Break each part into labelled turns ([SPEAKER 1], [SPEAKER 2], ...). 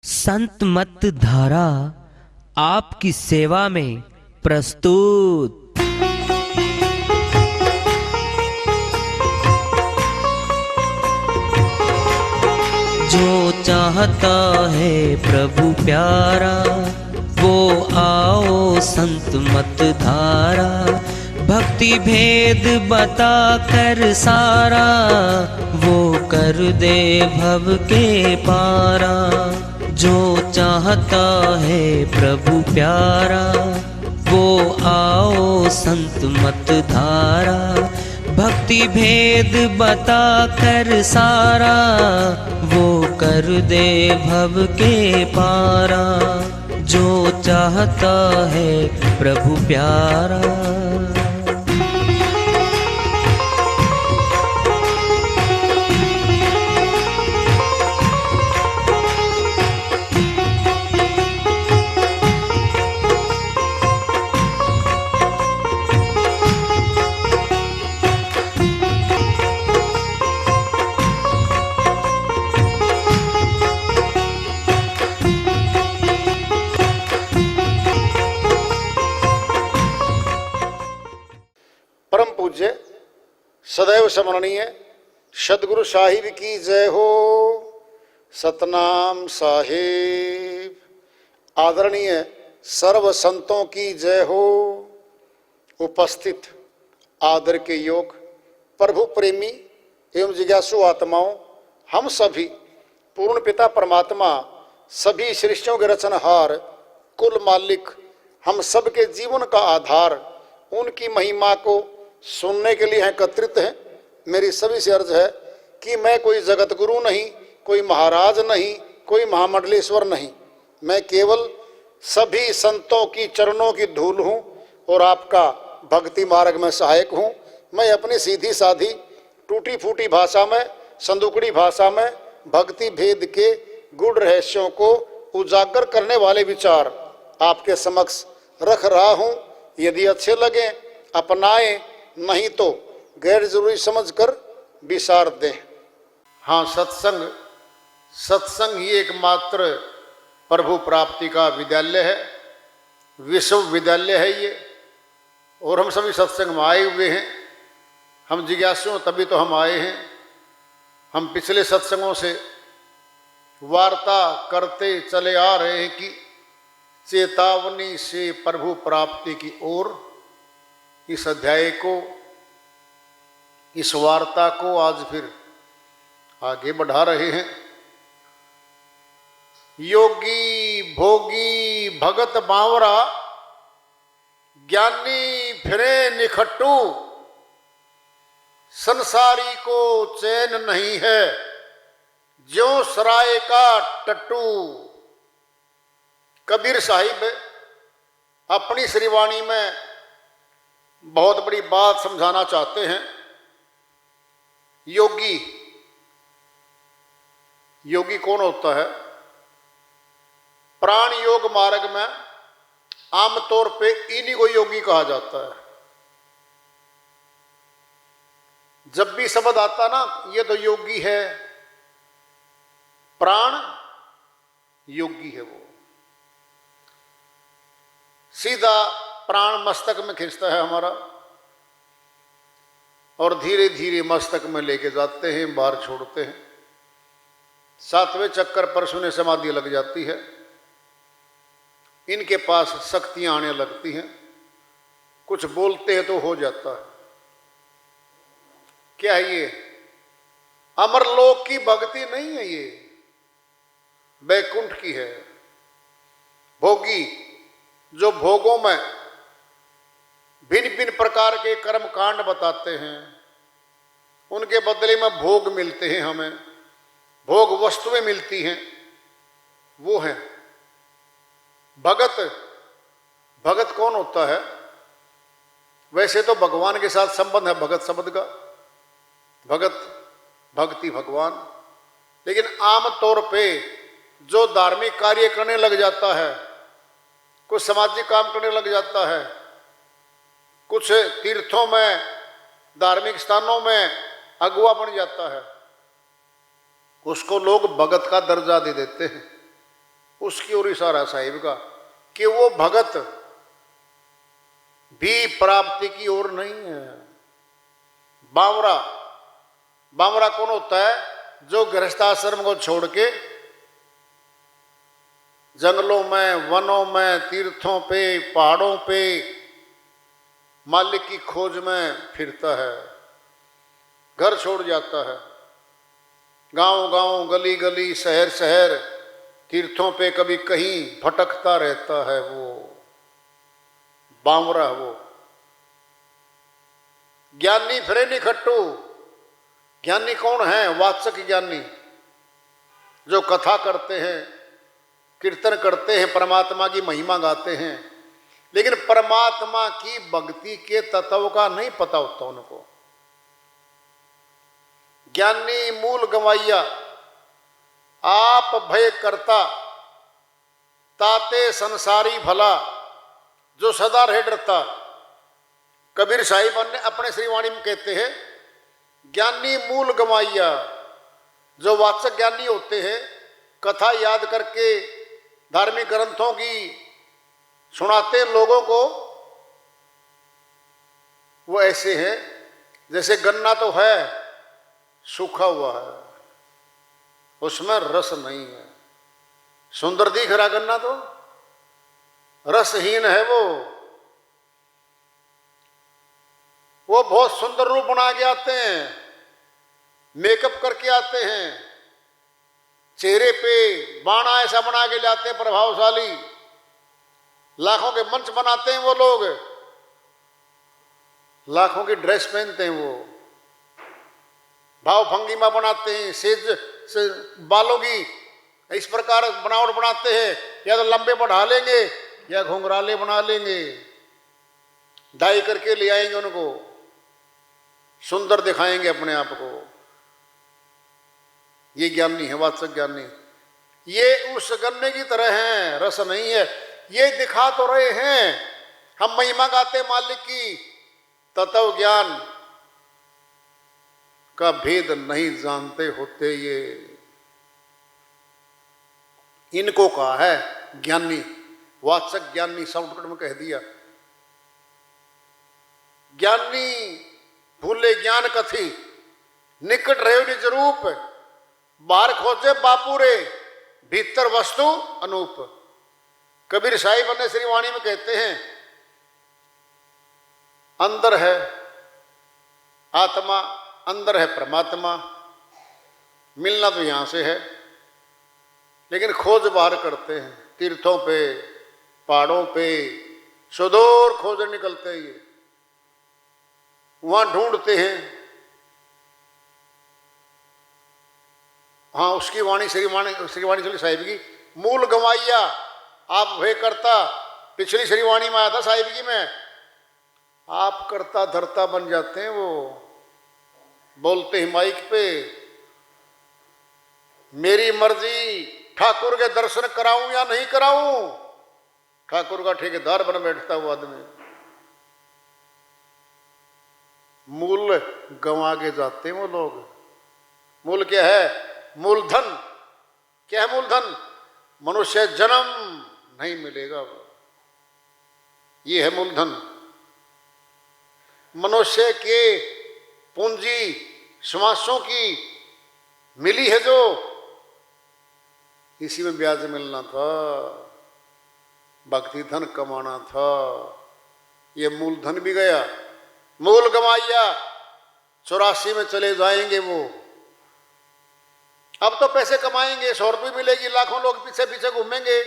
[SPEAKER 1] संत मत धारा आपकी सेवा में प्रस्तुत। जो चाहता है प्रभु प्यारा वो आओ संत मत धारा। भक्ति भेद बता कर सारा वो कर दे भव के पारा। जो चाहता है प्रभु प्यारा वो आओ संत मत धारा। भक्ति भेद बता कर सारा वो कर दे भव के पारा। जो चाहता है प्रभु प्यारा।
[SPEAKER 2] परम पूज्य सदैव स्मरणीय सदगुरु साहिब की जय हो। सतनाम साहिब। आदरणीय सर्व संतों की जय हो। उपस्थित आदर के योग प्रभु प्रेमी एवं जिज्ञासु आत्माओं, हम सभी पूर्ण पिता परमात्मा सभी सृष्टियों के रचनहार कुल मालिक हम सब के जीवन का आधार उनकी महिमा को सुनने के लिए एकत्रित हैं। मेरी सभी से अर्ज है कि मैं कोई जगत गुरु नहीं, कोई महाराज नहीं, कोई महामंडलेश्वर नहीं। मैं केवल सभी संतों की चरणों की धूल हूँ और आपका भक्ति मार्ग में सहायक हूँ। मैं अपनी सीधी साधी टूटी फूटी भाषा में, संदुकड़ी भाषा में भक्ति भेद के गूढ़ रहस्यों को उजागर करने वाले विचार आपके समक्ष रख रहा हूँ। यदि अच्छे लगे अपनाएं, नहीं तो गैर जरूरी समझकर विसार दें। हाँ, सत्संग ही एकमात्र प्रभु प्राप्ति का विद्यालय है, विश्वविद्यालय है ये। और हम सभी सत्संग में आए हुए हैं। हम जिज्ञासु तभी तो हम आए हैं। हम पिछले सत्संगों से वार्ता करते चले आ रहे हैं कि चेतावनी से प्रभु प्राप्ति की ओर इस अध्याय को, इस वार्ता को आज फिर आगे बढ़ा रहे हैं। योगी भोगी भगत बावरा ज्ञानी फिरे निखट्टू। संसारी को चैन नहीं है ज्यों सराय का टट्टू। कबीर साहिब अपनी श्रीवाणी में बहुत बड़ी बात समझाना चाहते हैं। योगी कौन होता है? प्राण योग मार्ग में आमतौर पे इन्हीं को योगी कहा जाता है। जब भी शब्द आता ना, ये तो योगी है, प्राण योगी है। वो सीधा प्राण मस्तक में खींचता है हमारा और धीरे धीरे मस्तक में लेके जाते हैं, बाहर छोड़ते हैं। 7वें चक्कर पर शून्य समाधि लग जाती है। इनके पास शक्तियां आने लगती हैं। कुछ बोलते हैं तो हो जाता है। क्या है ये? अमरलोक की भक्ति नहीं है, ये बैकुंठ की है। भोगी जो भोगों में भिन्न भिन्न प्रकार के कर्म कांड बताते हैं, उनके बदले में भोग मिलते हैं, हमें भोग वस्तुएं मिलती हैं, वो है भगत। भगत कौन होता है? वैसे तो भगवान के साथ संबंध है भगत शब्द का, भगत भक्ति भगवान। लेकिन आम तौर पे जो धार्मिक कार्य करने लग जाता है, कुछ सामाजिक काम करने लग जाता है, कुछ तीर्थों में, धार्मिक स्थानों में अगुवा बन जाता है, उसको लोग भगत का दर्जा दे देते हैं। उसकी ओर इशारा साहिब का कि वो भगत भी प्राप्ति की ओर नहीं है। बावरा, बावरा कौन होता है? जो गृहस्थाश्रम को छोड़ के जंगलों में, वनों में, तीर्थों पे, पहाड़ों पे मालिक की खोज में फिरता है, घर छोड़ जाता है, गांव गांव, गली गली, शहर शहर, तीर्थों पे कभी कहीं भटकता रहता है। वो बावरा, वो ज्ञानी फिरे नहीं खट्टू। ज्ञानी कौन है? वाचक ज्ञानी, जो कथा करते हैं, कीर्तन करते हैं, परमात्मा की महिमा गाते हैं, लेकिन परमात्मा की भक्ति के तत्व का नहीं पता होता उनको। ज्ञानी मूल गंवाइया, आप भय करता, ताते संसारी भला, जो सदा रहे डरता। कबीर साहिब ने अपने श्रीवाणी में कहते हैं, ज्ञानी मूल गंवाइया, जो वाचक ज्ञानी होते हैं, कथा याद करके धार्मिक ग्रंथों की सुनाते हैं लोगों को, वो ऐसे हैं जैसे गन्ना तो है, सूखा हुआ है, उसमें रस नहीं है। सुंदर दिख रहा गन्ना तो रसहीन है। वो बहुत सुंदर रूप बना के आते हैं, मेकअप करके आते हैं, चेहरे पे बाणा ऐसा बना के लाते हैं प्रभावशाली, लाखों के मंच बनाते हैं वो लोग, लाखों की ड्रेस पहनते हैं, वो भाव भंगिमा बनाते हैं, सेज बालों की इस प्रकार बनावट बनाते हैं, या तो लंबे बढ़ा लेंगे या घुंघराले बना लेंगे, डाई करके ले आएंगे, उनको सुंदर दिखाएंगे अपने आप को। ये ज्ञानी है, वाचक ज्ञानी। ये उस गन्ने की तरह हैं, रस नहीं है। ये दिखा तो रहे हैं, हम महिमा गाते मालिक की, तत्व ज्ञान का भेद नहीं जानते होते। ये इनको कहा है ज्ञानी, वाचक ज्ञानी, शॉर्टकट में कह दिया। ज्ञानी भूले ज्ञान कथी, निकट रहे निज रूप, बाहर खोजे बापू रे, भीतर वस्तु अनूप। कबीर साहिब अपने श्रीवाणी में कहते हैं, अंदर है आत्मा, अंदर है परमात्मा, मिलना तो यहां से है, लेकिन खोज बाहर करते हैं, तीर्थों पे, पहाड़ों पे, सुदूर खोज निकलते हैं, ये वहां ढूंढते हैं। हाँ, उसकी वाणी श्रीवाणी साहिब की, मूल गंवाइया आप भय करता, पिछली श्रीवाणी में आया था साहिब की में, आप करता धरता बन जाते हैं। वो बोलते हैं माइक पे, मेरी मर्जी, ठाकुर के दर्शन कराऊं या नहीं कराऊं। ठाकुर का ठेकेदार बन बैठता वो आदमी, मूल गंवा के जाते हैं वो लोग। मूल क्या है? मूलधन क्या है? मूलधन मनुष्य जन्म नहीं मिलेगा, ये है मूलधन। मनुष्य के पूंजी श्वासों की मिली है जो, इसी में ब्याज मिलना था, भक्ति धन कमाना था, ये मूलधन भी गया। मूल गंवाइया 84 में चले जाएंगे वो। अब तो पैसे कमाएंगे, 100 रुपये मिलेगी, लाखों लोग पीछे पीछे घूमेंगे,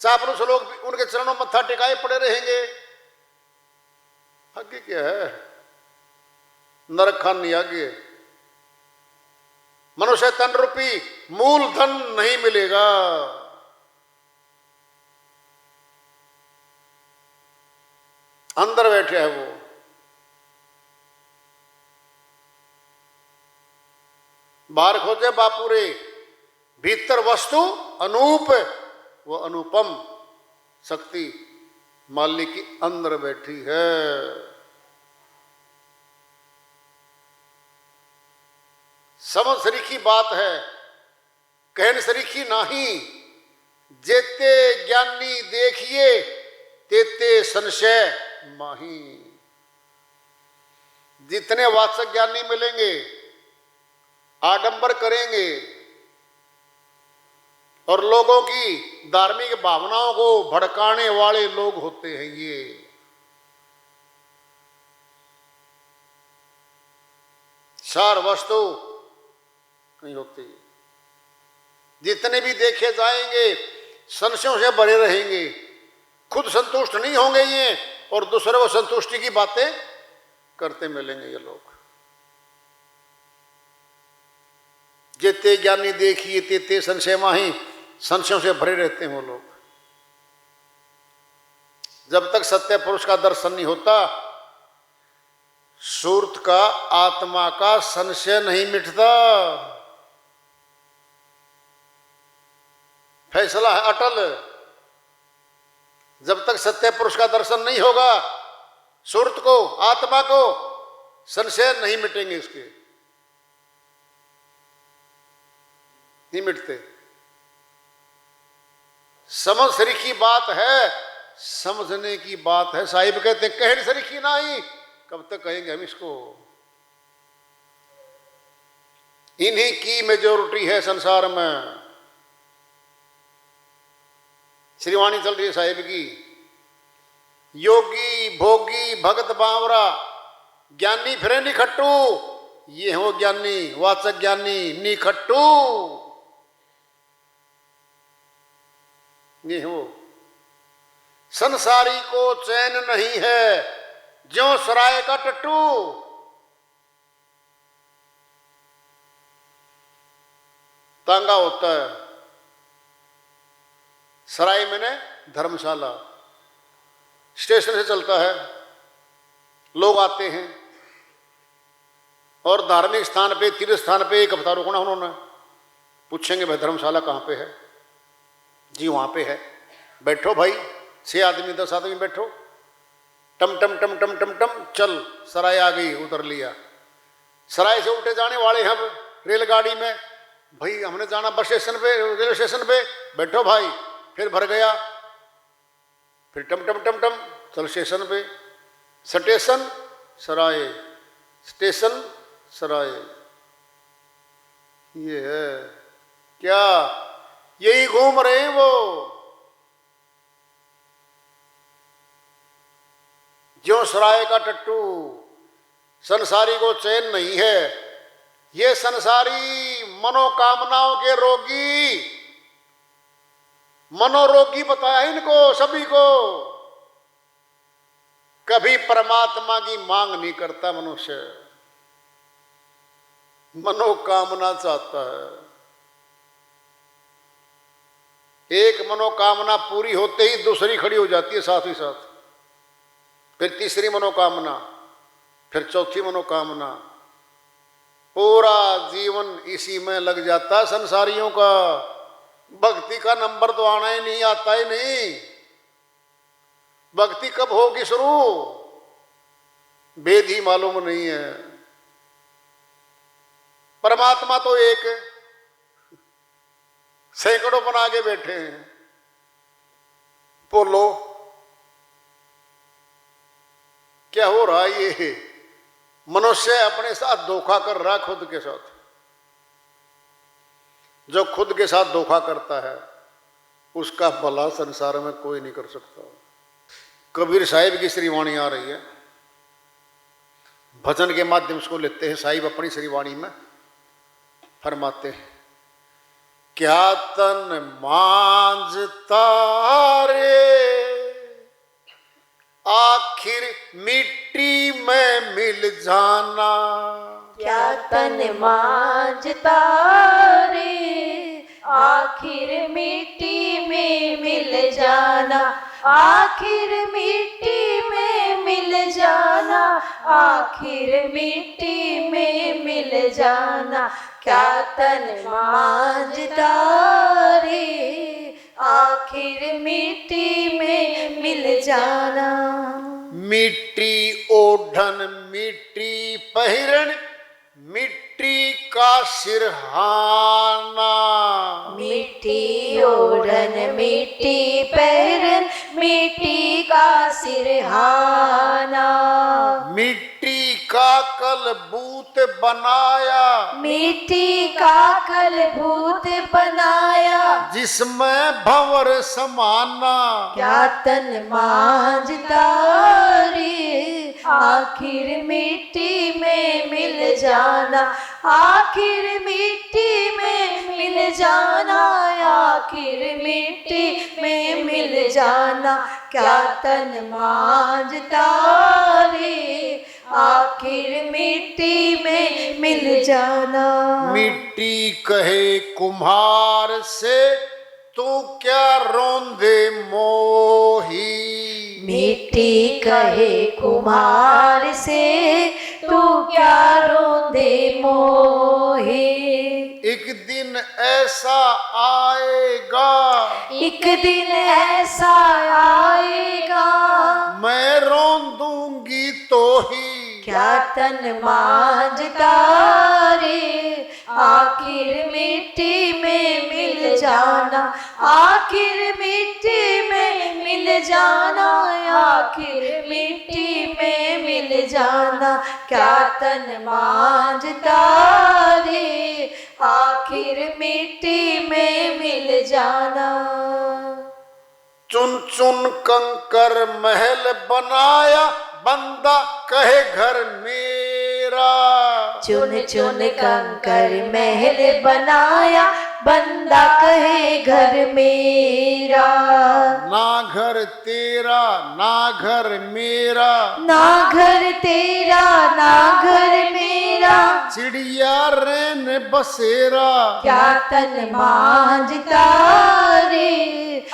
[SPEAKER 2] चापलूस लोग उनके चरणों मत्था टिकाए पड़े रहेंगे। आगे क्या है? नरक खानी आगे। मनुष्य तन रूपी मूल धन नहीं मिलेगा। अंदर बैठे है वो, बाहर खोजे बापू रे, भीतर वस्तु अनूप, वो अनुपम शक्ति मालिक की अंदर बैठी है। समझ सरीखी बात है, कहन सरीखी नाही, जेते ज्ञानी देखिए तेते संशय माही। जितने वाचक ज्ञानी मिलेंगे, आडंबर करेंगे और लोगों की धार्मिक भावनाओं को भड़काने वाले लोग होते हैं ये। सार वस्तु नहीं होती। जितने भी देखे जाएंगे संशयों से भरे रहेंगे, खुद संतुष्ट नहीं होंगे ये, और दूसरे को संतुष्टि की बातें करते मिलेंगे ये लोग। जेते ज्ञानी देखिए तेते संशय माही, संशयों से भरे रहते हैं वो लोग। जब तक सत्य पुरुष का दर्शन नहीं होता, सूर्त का आत्मा का संशय नहीं मिटता। फैसला है अटल। जब तक सत्य पुरुष का दर्शन नहीं होगा, सूर्त को, आत्मा को संशय नहीं मिटेंगे, इसके नहीं मिटते। समझ सरीखी बात है, समझने की बात है। साहिब कहते कहन सरीखी नहीं, कब तक कहेंगे हम इसको। इन्हीं की मेजोरिटी है संसार में। श्रीवाणी चल रही है साहिब की। योगी भोगी भगत बावरा, ज्ञानी फिरे निखट्टू, ये हो ज्ञानी, वाचक ज्ञानी निखट्टू, ये हो। संसारी को चैन नहीं है, ज्यों सराय का टट्टू। तांगा होता है, सराय मैंने धर्मशाला, स्टेशन से चलता है, लोग आते हैं और धार्मिक स्थान पे, तीर्थ स्थान पे एक हफ्ता रुकना उन्होंने। पूछेंगे भाई धर्मशाला कहाँ पे है? जी वहाँ पे है। बैठो भाई, 6 आदमी 10 आदमी बैठो। टम टम टम टम टम टम, चल सराय आ गई, उतर लिया। सराय से उल्टे जाने वाले हम रेलगाड़ी में, भाई हमने जाना बस स्टेशन पे, रेलवे स्टेशन पे, बैठो भाई। फिर भर गया, फिर टम टम टम टम, चल स्टेशन पे। स्टेशन सराय, स्टेशन सराय, ये है क्या? यही घूम रहे हैं वो। ज्यों सराय का टट्टू। संसारी को चैन नहीं है। ये संसारी मनोकामनाओं के रोगी, मनोरोगी बताया इनको सभी को। कभी परमात्मा की मांग नहीं करता मनुष्य, मनोकामना चाहता है। एक मनोकामना पूरी होते ही दूसरी खड़ी हो जाती है साथ ही साथ, फिर तीसरी मनोकामना, फिर चौथी मनोकामना। पूरा जीवन इसी में लग जाता है संसारियों का। भक्ति का नंबर तो आना ही नहीं, आता ही नहीं। भक्ति कब होगी शुरू, भेद ही मालूम नहीं है। परमात्मा तो एक, सैकड़ों बना के बैठे हैं। बोलो क्या हो रहा है? ये मनुष्य अपने साथ धोखा कर रहा है, खुद के साथ। जो खुद के साथ धोखा करता है उसका भला संसार में कोई नहीं कर सकता। कबीर साहिब की श्रीवाणी आ रही है, भजन के माध्यम से को लेते हैं। साहिब अपनी श्रीवाणी में फरमाते हैं, क्या तन मांझता रे आखिर मिट्टी में मिल जाना।
[SPEAKER 3] क्या तन मांझता रे आखिर मिट्टी में मिल जाना, आखिर मिट्टी में मिल जाना, आखिर मिट्टी में मिल जाना। क्या तन मांझता रे आखिर मिट्टी में मिल जाना।
[SPEAKER 2] मिट्टी ओढ़न मिट्टी पहिरन, मिट्टी का सिरहाना।
[SPEAKER 3] मिट्टी ओढ़न मिट्टी पहरन मिट्टी का सिरहाना।
[SPEAKER 2] मिट्टी का कलबूत बनाया,
[SPEAKER 3] मिट्टी का कलबूत बनाया,
[SPEAKER 2] जिसमें भंवर समाना।
[SPEAKER 3] क्या तन मांझता रे, आखिर मिट्टी में मिल जाना, आखिर मिट्टी में मिल जाना, आखिर मिट्टी में मिल जाना। क्या तन मांझता रे, आखिर मिट्टी में मिल जाना।
[SPEAKER 2] मिट्टी कहे कुम्हार से, तू क्या रोंदे मोही।
[SPEAKER 3] मिट्टी कहे कुम्हार से, तू क्या रोंदे मोहे।
[SPEAKER 2] एक दिन ऐसा आएगा,
[SPEAKER 3] एक दिन ऐसा आएगा,
[SPEAKER 2] मैं रोंदूंगी तो ही।
[SPEAKER 3] क्या तन मांझता रे, आखिर मिट्टी में मिल जाना, आखिर मिट्टी में मिल जाना, आखिर मिट्टी में मिल जाना। क्या तन मांझता रे, आखिर मिट्टी में मिल जाना।
[SPEAKER 2] चुन चुन कंकर महल बनाया, बंदा कहे घर मेरा।
[SPEAKER 3] चुन चुन कंकर महल बनाया, बंदा कहे घर मेरा।
[SPEAKER 2] ना घर तेरा ना घर मेरा,
[SPEAKER 3] ना घर तेरा ना घर मेरा,
[SPEAKER 2] चिड़िया रैन बसेरा।
[SPEAKER 3] क्या तन मांझता रे,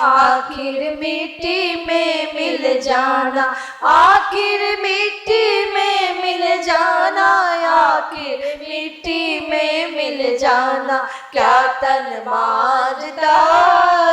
[SPEAKER 3] आखिर मिट्टी में मिल जाना, आखिर मिट्टी में मिल जाना, आखिर मिट्टी में मिल जाना। क्या तन मांझता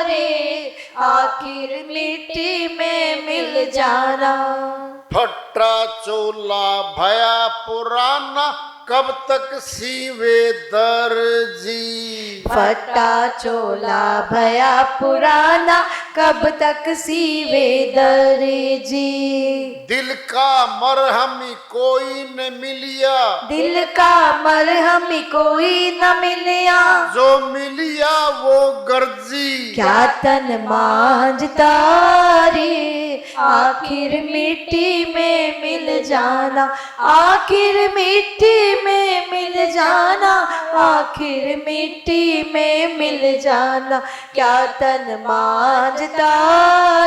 [SPEAKER 3] रे, आखिर मिट्टी में मिल जाना।
[SPEAKER 2] फट्टा चोला भया पुराना, कब तक सीवे दर्जी।
[SPEAKER 3] फटा चोला भया पुराना, कब तक सीवे दर्जी।
[SPEAKER 2] दिल का मरहम कोई न मिलिया,
[SPEAKER 3] दिल का मरहम कोई न मिलिया,
[SPEAKER 2] जो मिलिया वो गर्जी।
[SPEAKER 3] क्या तन मांझता रे, आखिर मिट्टी में मिल जाना, आखिर मिट्टी में मिल जाना, आखिर मिट्टी में मिल जाना। क्या तन मांझता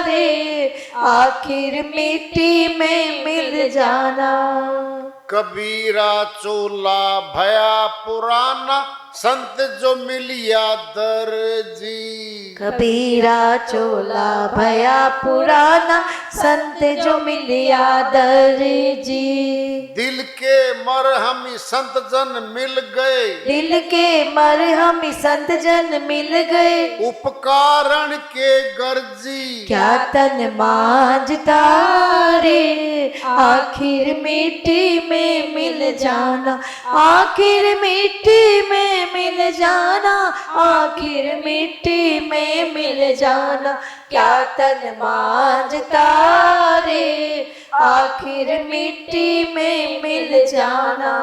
[SPEAKER 3] रे, आखिर मिट्टी में मिल जाना।
[SPEAKER 2] कबीरा चोला भया पुराना, संत जो मिलिया दर्जी।
[SPEAKER 3] कबीरा चोला भया पुराना, संत जो मिलिया दर्जी।
[SPEAKER 2] दिल के मरहम संत जन मिल गए,
[SPEAKER 3] दिल के मरहम संत जन मिल गए,
[SPEAKER 2] उपकारण के गर्जी।
[SPEAKER 3] क्या तन मांझता रे, आखिर मिट्टी में मिल जाना, आखिर मिट्टी में मिल जाना, आखिर मिट्टी में मिल जाना। क्या तन मांझता रे, आखिर मिट्टी में मिल जाना।